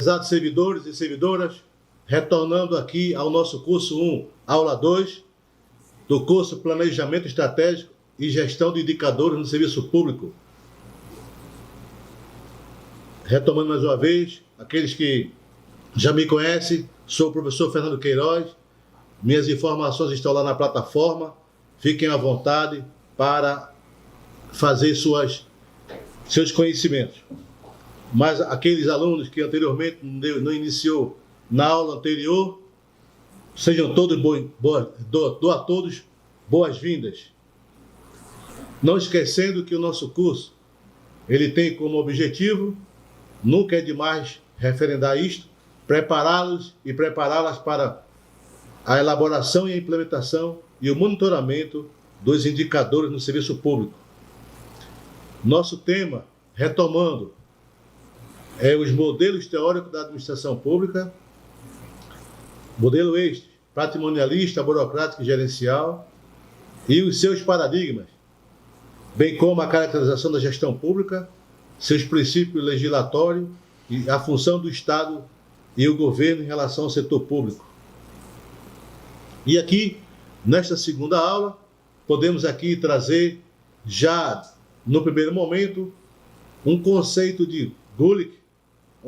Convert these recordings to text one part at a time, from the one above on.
Prezados servidores e servidoras, retornando aqui ao nosso curso 1, aula 2, do curso Planejamento Estratégico e Gestão de Indicadores no Serviço Público. Retomando mais uma vez, aqueles que já me conhecem, sou o professor Fernando Queiroz, minhas informações estão lá na plataforma, fiquem à vontade para fazer seus conhecimentos. Mas aqueles alunos que anteriormente não iniciou na aula anterior, sejam todos dou a todos boas-vindas. Não esquecendo que o nosso curso, ele tem como objetivo, nunca é demais referendar isto, prepará-los e prepará-las para a elaboração e a implementação e o monitoramento dos indicadores no serviço público. Nosso tema, retomando, é os modelos teóricos da administração pública, modelo este, patrimonialista, burocrático e gerencial, e os seus paradigmas, bem como a caracterização da gestão pública, seus princípios legislatórios e a função do Estado e o governo em relação ao setor público. E aqui, nesta segunda aula, podemos aqui trazer, já no primeiro momento, um conceito de Gulick,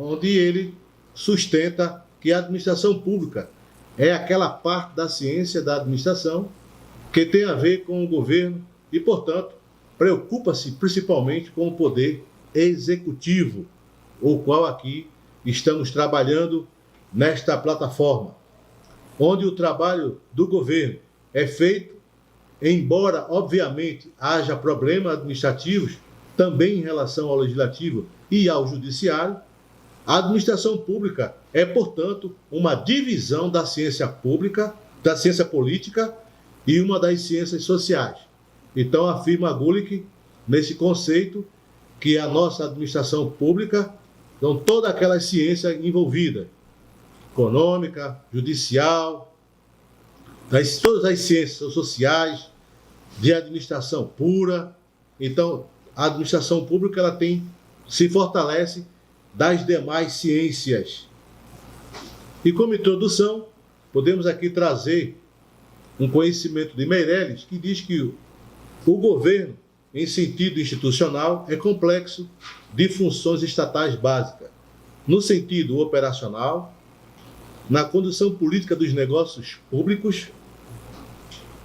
onde ele sustenta que a administração pública é aquela parte da ciência da administração que tem a ver com o governo e, portanto, preocupa-se principalmente com o poder executivo, o qual aqui estamos trabalhando nesta plataforma, onde o trabalho do governo é feito, embora, obviamente, haja problemas administrativos, também em relação ao legislativo e ao judiciário. A administração pública é, portanto, uma divisão da ciência pública, da ciência política e uma das ciências sociais. Então, afirma Gulick, nesse conceito, que a nossa administração pública são todas aquelas ciências envolvidas, econômica, judicial, todas as ciências sociais, de administração pura. Então, a administração pública ela se fortalece das demais ciências. E como introdução, podemos aqui trazer um conhecimento de Meirelles, que diz que o governo, em sentido institucional, é complexo de funções estatais básicas, no sentido operacional, na condução política dos negócios públicos,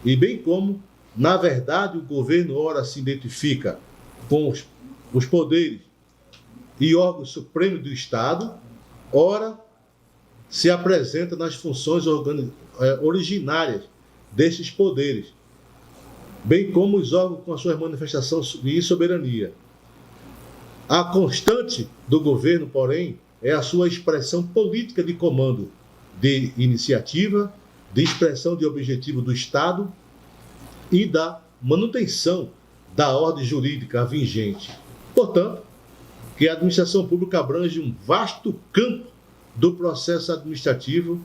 e bem como, na verdade, o governo ora se identifica com os poderes e órgãos supremos do Estado, ora se apresenta nas funções originárias desses poderes, bem como os órgãos com as suas manifestações de soberania. A constante do governo, porém, é a sua expressão política de comando, de iniciativa, de expressão de objetivo do Estado e da manutenção da ordem jurídica vigente. Portanto, que a administração pública abrange um vasto campo do processo administrativo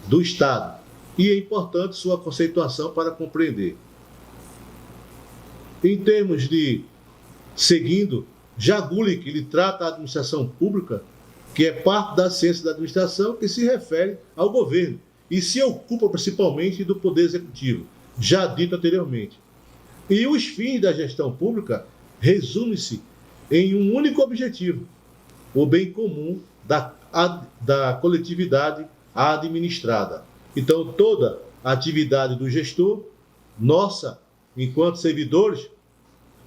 do Estado e é importante sua conceituação para compreender. Em termos de, seguindo, já Gulick, ele trata a administração pública, que é parte da ciência da administração, que se refere ao governo e se ocupa principalmente do poder executivo, já dito anteriormente. E os fins da gestão pública resumem-se em um único objetivo, o bem comum da coletividade administrada. Então, toda a atividade do gestor, nossa, enquanto servidores,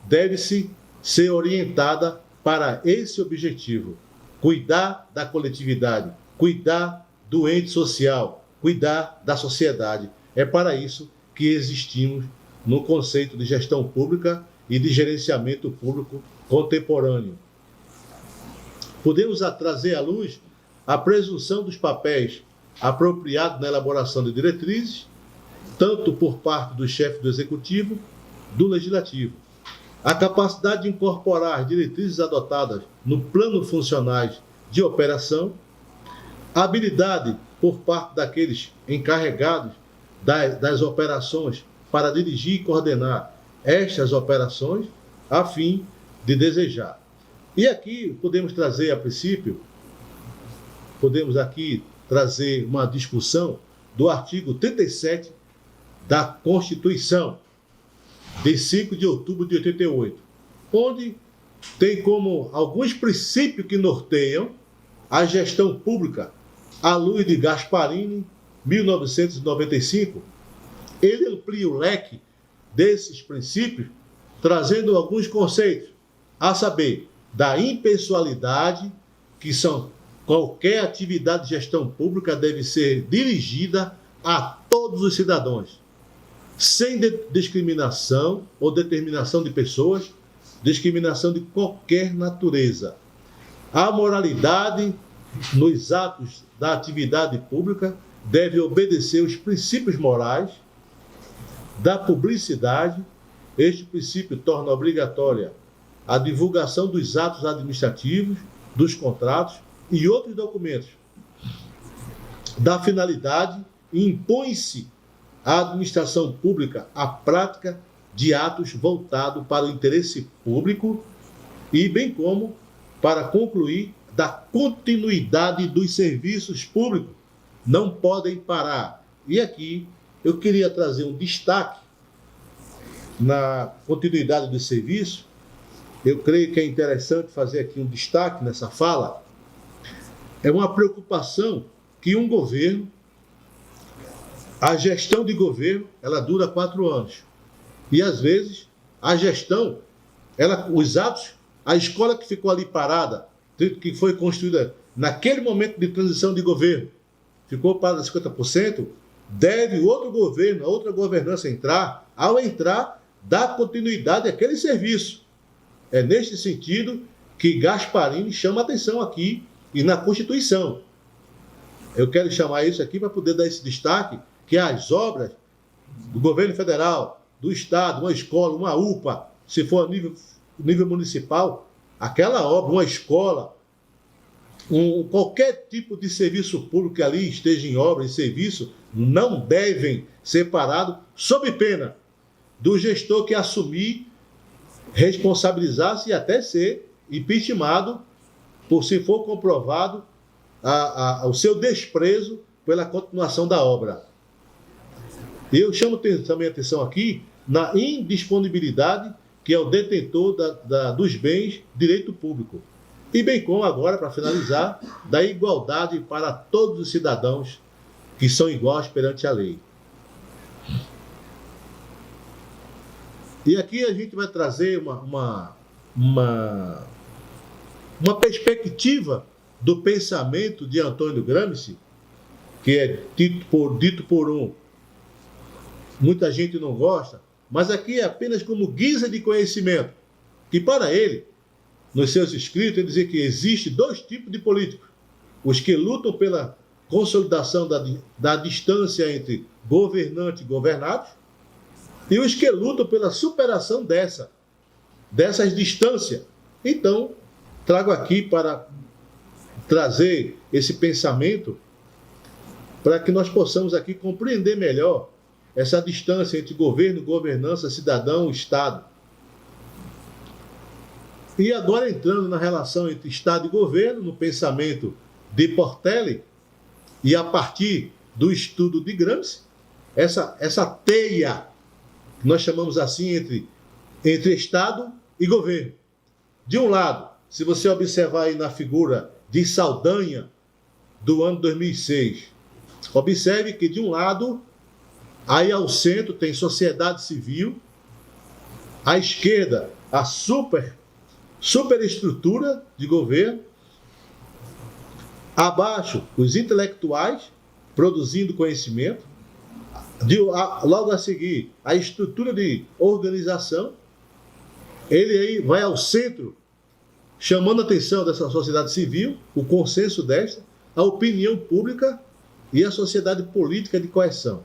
deve-se ser orientada para esse objetivo: cuidar da coletividade, cuidar do ente social, cuidar da sociedade. É para isso que existimos no conceito de gestão pública e de gerenciamento público contemporâneo. Podemos trazer à luz a presunção dos papéis apropriados na elaboração de diretrizes, tanto por parte do chefe do executivo, do legislativo. A capacidade de incorporar diretrizes adotadas no plano funcionais de operação, a habilidade por parte daqueles encarregados das operações para dirigir e coordenar estas operações, a fim de desejar. E aqui podemos trazer, a princípio, podemos aqui trazer uma discussão do artigo 37 da Constituição, de 5 de outubro de 88, onde tem como alguns princípios que norteiam a gestão pública à luz de Gasparini, 1995. Ele amplia o leque desses princípios, trazendo alguns conceitos, a saber, da impessoalidade, que são qualquer atividade de gestão pública deve ser dirigida a todos os cidadãos, sem discriminação ou determinação de pessoas, discriminação de qualquer natureza. A moralidade nos atos da atividade pública deve obedecer os princípios morais da publicidade. Este princípio torna obrigatória a divulgação dos atos administrativos, dos contratos e outros documentos. Da finalidade, impõe-se à administração pública a prática de atos voltados para o interesse público e bem como para concluir da continuidade dos serviços públicos. Não podem parar. E aqui eu queria trazer um destaque na continuidade do serviço. Eu creio que é interessante fazer aqui um destaque nessa fala. É uma preocupação que um governo, a gestão de governo, ela dura 4 anos. E às vezes a gestão, os atos, a escola que ficou ali parada, que foi construída naquele momento de transição de governo, ficou parada 50%, deve outro governo, a outra governança entrar, ao entrar, dar continuidade àquele serviço. É neste sentido que Gasparini chama a atenção aqui e na Constituição. Eu quero chamar isso aqui para poder dar esse destaque, que as obras do governo federal, do Estado, uma escola, uma UPA, se for a nível municipal, aquela obra, uma escola, qualquer tipo de serviço público que ali esteja em obra, em serviço, não devem ser parados sob pena do gestor que assumir, responsabilizar-se e até ser impeachmentado por, se for comprovado, o seu desprezo pela continuação da obra. E eu chamo também a atenção aqui na indisponibilidade que é o detentor dos bens direito público. E bem como agora, para finalizar, da igualdade para todos os cidadãos que são iguais perante a lei. E aqui a gente vai trazer uma perspectiva do pensamento de Antônio Gramsci, que é dito por muita gente não gosta, mas aqui é apenas como guisa de conhecimento, que para ele, nos seus escritos, ele dizia que existe 2 tipos de políticos: os que lutam pela consolidação da distância entre governante e governados, e os que lutam pela superação dessas distâncias. Então, trago aqui para trazer esse pensamento para que nós possamos aqui compreender melhor essa distância entre governo, governança, cidadão, Estado. E agora entrando na relação entre Estado e governo, no pensamento de Portelli, e a partir do estudo de Gramsci, essa teia, que nós chamamos assim, entre Estado e governo. De um lado, se você observar aí na figura de Saldanha, do ano 2006, observe que de um lado, aí ao centro tem sociedade civil, à esquerda a superestrutura de governo, abaixo os intelectuais produzindo conhecimento, logo a seguir a estrutura de organização, ele aí vai ao centro, chamando a atenção dessa sociedade civil, o consenso desta, a opinião pública e a sociedade política de coerção.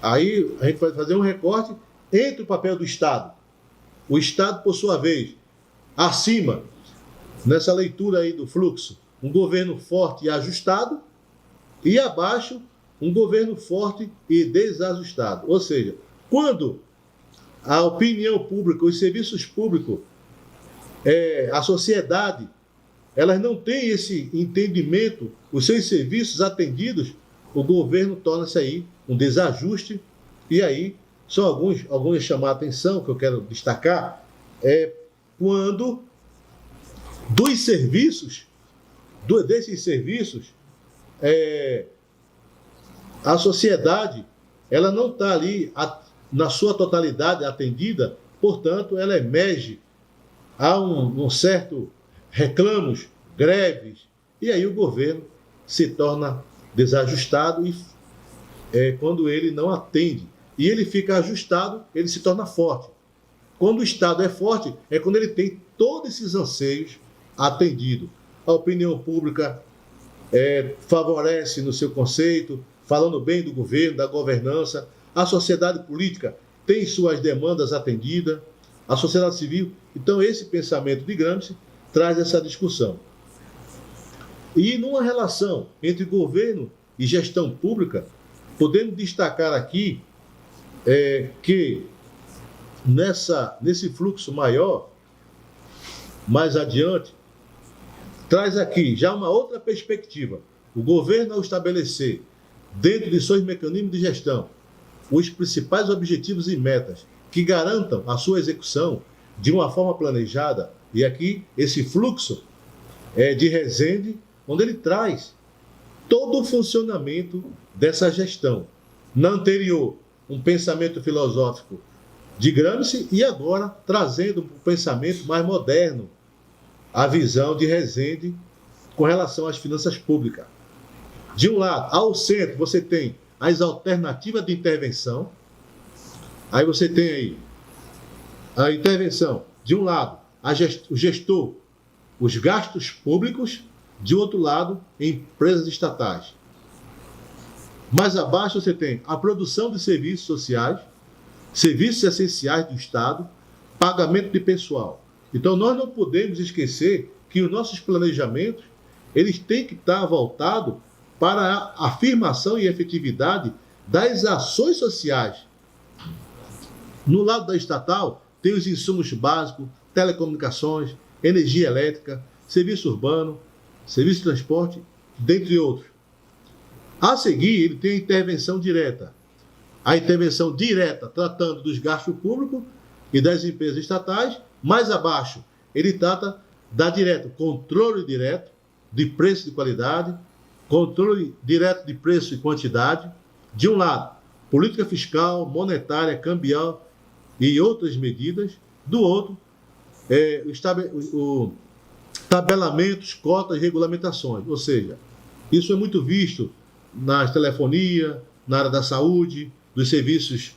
Aí a gente vai fazer um recorte entre o papel do Estado. O Estado, por sua vez, acima, nessa leitura aí do fluxo, um governo forte e ajustado, e abaixo, um governo forte e desajustado. Ou seja, quando a opinião pública, os serviços públicos, a sociedade elas não têm esse entendimento, os seus serviços atendidos, o governo torna-se aí um desajuste, e aí são alguns chamar a atenção, que eu quero destacar, quando desses serviços, a sociedade ela não está ali na sua totalidade atendida, portanto, ela emerge a um certo reclamos, greves, e aí o governo se torna desajustado quando ele não atende. E ele fica ajustado, ele se torna forte. Quando o Estado é forte, é quando ele tem todos esses anseios atendidos. A opinião pública favorece no seu conceito, falando bem do governo, da governança. A sociedade política tem suas demandas atendidas, a sociedade civil. Então, esse pensamento de Gramsci traz essa discussão. E numa relação entre governo e gestão pública, podemos destacar aqui que nesse fluxo maior, mais adiante, traz aqui já uma outra perspectiva. O governo, ao estabelecer, dentro de seus mecanismos de gestão, os principais objetivos e metas que garantam a sua execução de uma forma planejada, e aqui esse fluxo de Resende, onde ele traz todo o funcionamento dessa gestão. Na anterior, um pensamento filosófico de Gramsci, e agora trazendo um pensamento mais moderno, a visão de Resende com relação às finanças públicas. De um lado, ao centro, você tem as alternativas de intervenção. Aí você tem aí a intervenção, de um lado, o gestor, os gastos públicos, de outro lado, empresas estatais. Mais abaixo você tem a produção de serviços sociais, serviços essenciais do Estado, pagamento de pessoal. Então, nós não podemos esquecer que os nossos planejamentos, eles têm que estar voltados para a afirmação e efetividade das ações sociais. No lado da estatal, tem os insumos básicos, telecomunicações, energia elétrica, serviço urbano, serviço de transporte, dentre outros. A seguir, ele tem a intervenção direta. A intervenção direta, tratando dos gastos públicos e das empresas estatais. Mais abaixo, ele trata da direta, controle direto de preço e qualidade, controle direto de preço e quantidade. De um lado, política fiscal, monetária, cambial e outras medidas. Do outro, tabelamentos, cotas e regulamentações. Ou seja, isso é muito visto nas telefonias, na área da saúde, dos serviços,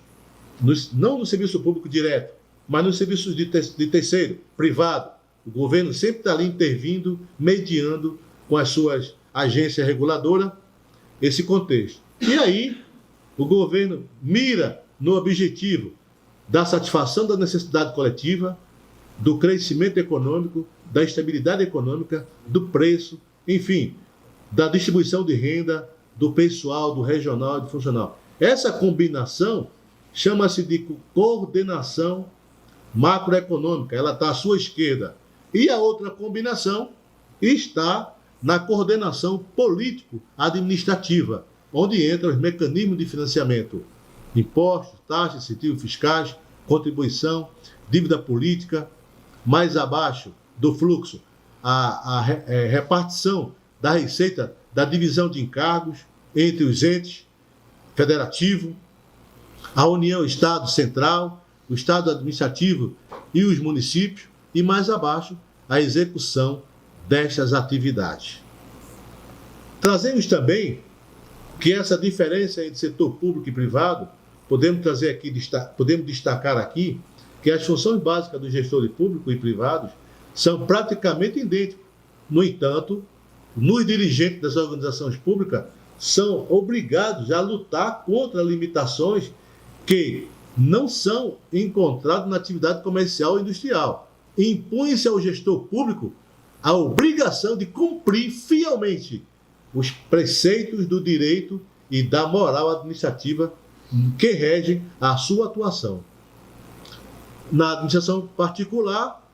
não no serviço público direto, mas nos serviços de terceiro, privado. O governo sempre está ali intervindo, mediando com as suas agências reguladoras esse contexto. E aí, o governo mira no objetivo da satisfação da necessidade coletiva, do crescimento econômico, da estabilidade econômica, do preço, enfim, da distribuição de renda, do pessoal, do regional e do funcional. Essa combinação chama-se de coordenação macroeconômica, ela está à sua esquerda. E a outra combinação está na coordenação político-administrativa, onde entram os mecanismos de financiamento, impostos, taxas, incentivos fiscais, contribuição, dívida política. Mais abaixo do fluxo, a repartição da receita, da divisão de encargos entre os entes federativos, a União, Estado Central, o Estado Administrativo e os municípios, e mais abaixo, a execução destas atividades. Trazemos também que essa diferença entre setor público e privado, podemos destacar aqui que as funções básicas dos gestores públicos e privados são praticamente idênticas. No entanto, nos dirigentes das organizações públicas são obrigados a lutar contra limitações que não são encontradas na atividade comercial e industrial. Impõe-se ao gestor público a obrigação de cumprir fielmente os preceitos do direito e da moral administrativa que regem a sua atuação. Na administração particular,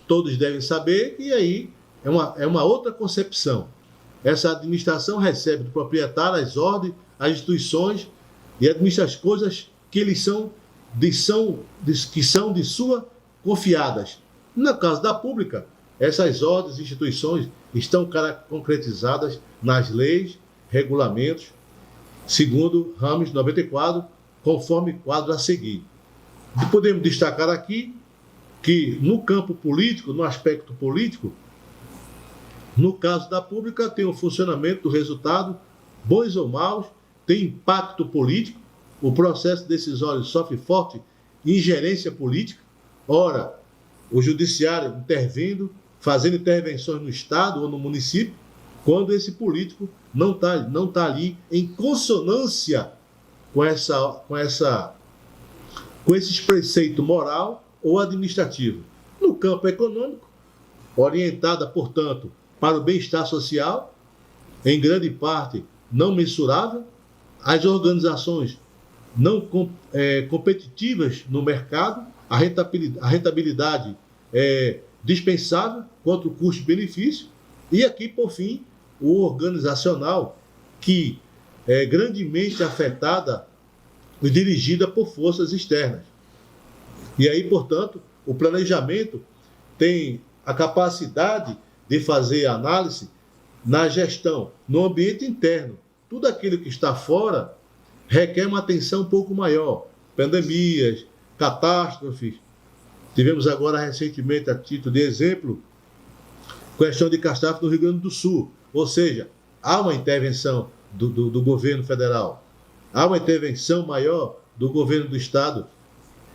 todos devem saber, e aí é uma outra concepção. Essa administração recebe do proprietário as ordens, as instituições e administra as coisas que eles que são de sua confiadas. No caso da pública, essas ordens e instituições estão concretizadas nas leis, regulamentos, segundo Rames 94, conforme quadro a seguir. E podemos destacar aqui que no campo político, no aspecto político, no caso da pública, tem o funcionamento do resultado, bons ou maus, tem impacto político, o processo decisório sofre forte ingerência política. Ora, o judiciário intervindo, fazendo intervenções no Estado ou no município, quando esse político não tá ali em consonância com esse preceito moral ou administrativo. No campo econômico, orientada, portanto, para o bem-estar social, em grande parte não mensurável, as organizações não competitivas no mercado, a rentabilidade é dispensável quanto o custo-benefício, e aqui, por fim, o organizacional, que é grandemente afetada e dirigida por forças externas. E aí, portanto, o planejamento tem a capacidade de fazer análise na gestão, no ambiente interno. Tudo aquilo que está fora requer uma atenção um pouco maior. Pandemias, catástrofes. Tivemos agora recentemente, a título de exemplo, questão de catástrofe no Rio Grande do Sul. Ou seja, há uma intervenção do governo federal, há uma intervenção maior do governo do estado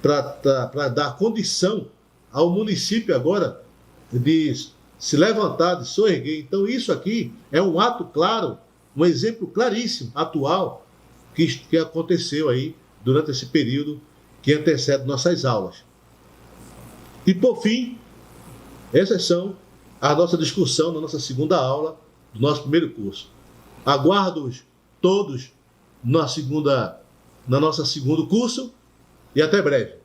para dar condição ao município agora de se levantar, de soerguer. Então isso aqui é um ato claro, um exemplo claríssimo, atual, que aconteceu aí durante esse período que antecede nossas aulas. E por fim, essas são a nossa discussão na nossa segunda aula do nosso primeiro curso. Aguardo-os todos no nosso segundo curso e até breve.